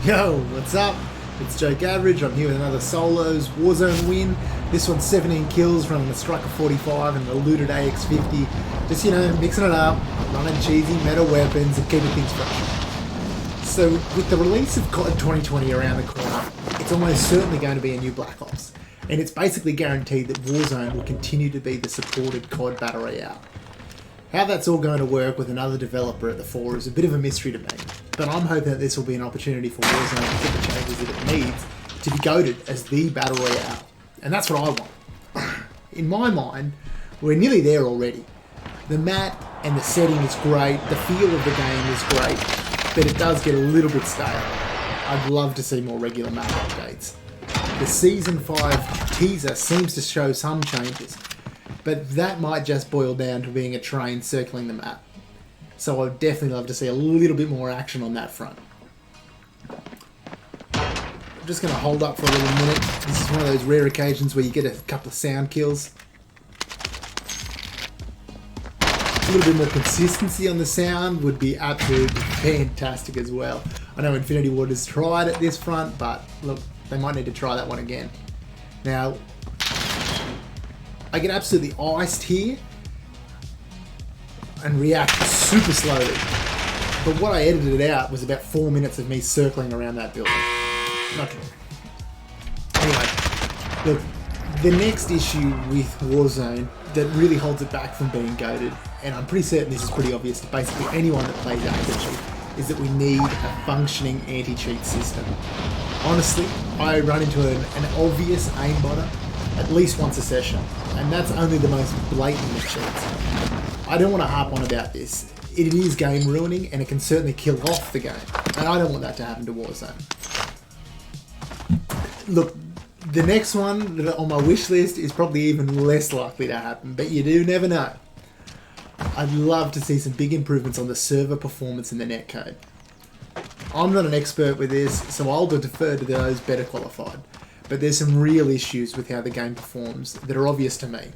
Yo, what's up? It's Joke Average. I'm here with another solos Warzone win. This one's 17 kills, running a Striker 45 and a looted AX50. Just, mixing it up, running cheesy meta weapons and keeping things fresh. So, with the release of COD 2020 around the corner, it's almost certainly going to be a new Black Ops. And it's basically guaranteed that Warzone will continue to be the supported COD Battle Royale. How that's all going to work with another developer at the fore is a bit of a mystery to me, but I'm hoping that this will be an opportunity for Warzone to get the changes that it needs to be goated as the Battle Royale. And that's what I want. In my mind, we're nearly there already. The map and the setting is great, the feel of the game is great, but it does get a little bit stale. I'd love to see more regular map updates. The Season 5 teaser seems to show some changes, but that might just boil down to being a train circling the map. So I'd definitely love to see a little bit more action on that front. I'm just going to hold up for a little minute. This is one of those rare occasions where you get a couple of sound kills. A little bit more consistency on the sound would be absolutely fantastic as well. I know Infinity Ward has tried at this front, but look, they might need to try that one again. Now, I get absolutely iced here and react super slowly. But what I edited out was about 4 minutes of me circling around that building. Not true. Anyway, look, the next issue with Warzone that really holds it back from being goated, and I'm pretty certain this is pretty obvious to basically anyone that plays actively, is that we need a functioning anti-cheat system. Honestly, I run into an obvious aimbotter at least once a session, and that's only the most blatant of cheats. I don't want to harp on about this. It is game ruining and it can certainly kill off the game, and I don't want that to happen to Warzone. Look, the next one on my wish list is probably even less likely to happen, but you do never know. I'd love to see some big improvements on the server performance in the netcode. I'm not an expert with this, so I'll defer to those better qualified. But there's some real issues with how the game performs that are obvious to me.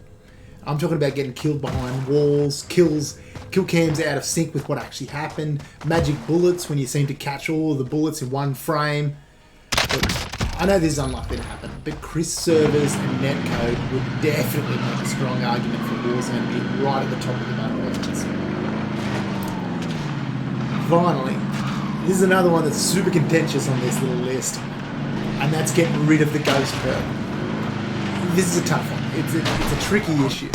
I'm talking about getting killed behind walls, kill cams out of sync with what actually happened, magic bullets when you seem to catch all of the bullets in one frame. But I know this is unlikely to happen, but crisp servers and netcode would definitely make a strong argument for Warzone being right at the top of the battle royales. Finally, this is another one that's super contentious on this little list, and that's getting rid of the ghost perk. This is a tough one. It's a tricky issue.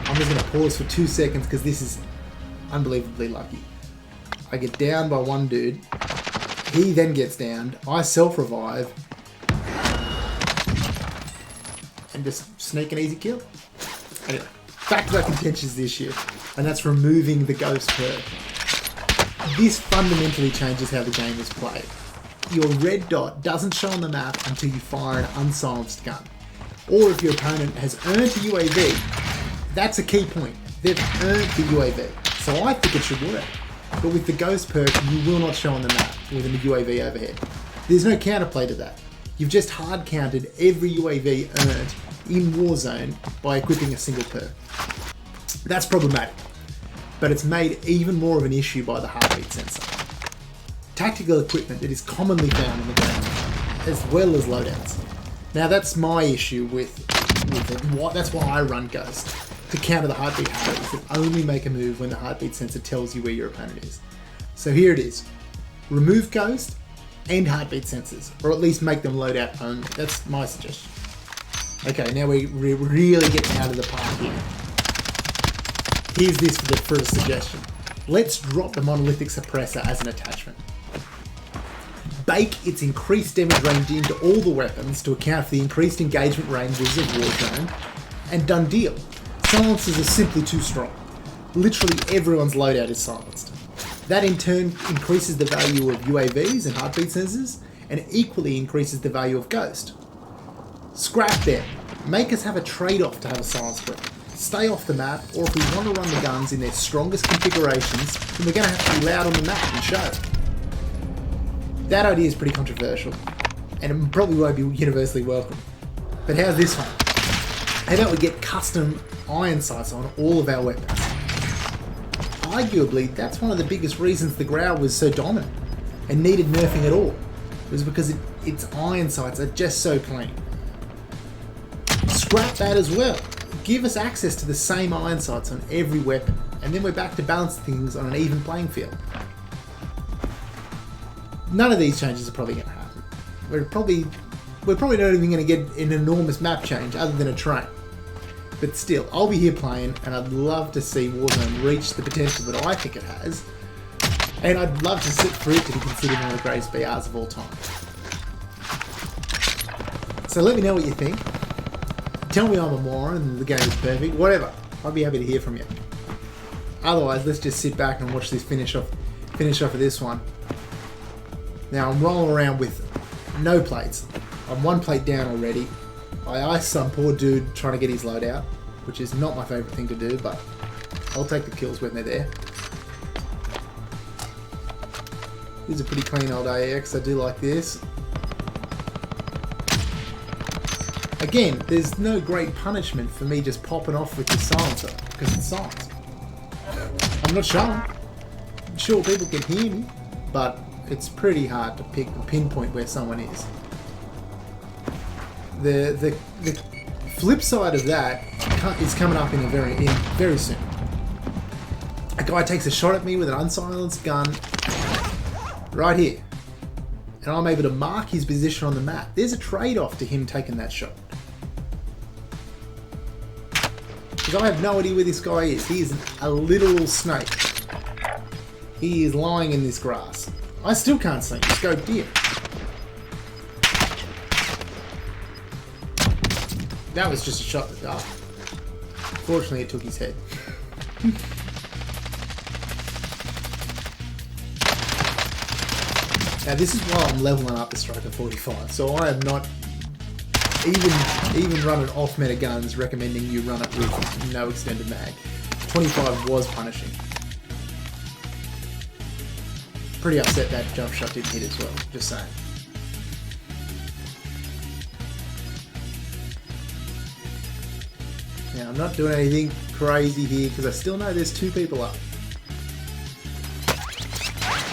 I'm just going to pause for 2 seconds because this is unbelievably lucky. I get downed by one dude. He then gets downed. I self-revive. And just sneak an easy kill. Anyway, back to that contentious issue. And that's removing the ghost perk. This fundamentally changes how the game is played. Your red dot doesn't show on the map until you fire an unsilenced gun. Or if your opponent has earned a UAV, that's a key point. They've earned the UAV. So I think it should work. But with the ghost perk, you will not show on the map with a UAV overhead. There's no counterplay to that. You've just hard counted every UAV earned in Warzone by equipping a single perk. That's problematic. But it's made even more of an issue by the heartbeat sensor. Tactical equipment that is commonly found in the game, as well as loadouts. Now that's my issue with it. That's why I run Ghost, to counter the heartbeat habits that only make a move when the heartbeat sensor tells you where your opponent is. So here it is. Remove Ghost and heartbeat sensors, or at least make them loadout only. That's my suggestion. Okay, now we're really getting out of the park here. Here's this for a suggestion. Let's drop the monolithic suppressor as an attachment. Bake its increased damage range into all the weapons to account for the increased engagement ranges of Warzone, and done deal. Silencers are simply too strong. Literally everyone's loadout is silenced. That in turn increases the value of UAVs and heartbeat sensors, and equally increases the value of Ghost. Scrap them. Make us have a trade-off to have a silenced weapon. Stay off the map, or if we want to run the guns in their strongest configurations, then we're going to have to be loud on the map and show. That idea is pretty controversial, and it probably won't be universally welcome. But how's this one? How about we get custom iron sights on all of our weapons? Arguably, that's one of the biggest reasons the Growl was so dominant. and needed nerfing at all. It was because its iron sights are just so clean. Scrap that as well. Give us access to the same iron sights on every weapon, and then we're back to balance things on an even playing field. None of these changes are probably going to happen. We're probably not even going to get an enormous map change other than a train. But still, I'll be here playing, and I'd love to see Warzone reach the potential that I think it has. And I'd love for it to be considered one of the greatest BRs of all time. So let me know what you think. Tell me I'm a moron and the game is perfect. Whatever. I'd be happy to hear from you. Otherwise, let's just sit back and watch this finish off of this one. Now I'm rolling around with no plates. I'm one plate down already. I iced some poor dude trying to get his load out, which is not my favourite thing to do, but I'll take the kills when they're there. This is a pretty clean old AX, I do like this. Again, there's no great punishment for me just popping off with the silencer, because it's silent. I'm not showing. I'm sure people can hear me, but it's pretty hard to pinpoint where someone is. The flip side of that is coming up very soon. A guy takes a shot at me with an unsilenced gun right here, and I'm able to mark his position on the map. There's a trade-off to him taking that shot, because I have no idea where this guy is. He is a literal snake. He is lying in this grass. I still can't see him. Scope deer. That was just a shot in the dark. Fortunately, it took his head. Now, this is why I'm leveling up the Striker 45. So I am not even running off-meta guns recommending you run it with no extended mag. 25 was punishing. Pretty upset that jump shot didn't hit as well, just saying. Now, I'm not doing anything crazy here because I still know there's two people up.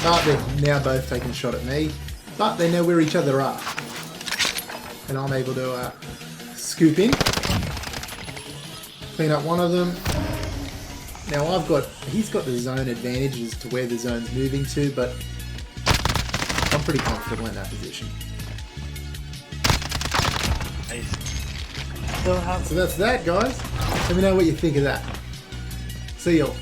But they're now both taking a shot at me. But they know where each other are. And I'm able to scoop in. Clean up one of them. Now he's got the zone advantage as to where the zone's moving to, but I'm pretty comfortable in that position. So that's that, guys. Let me know what you think of that. See y'all.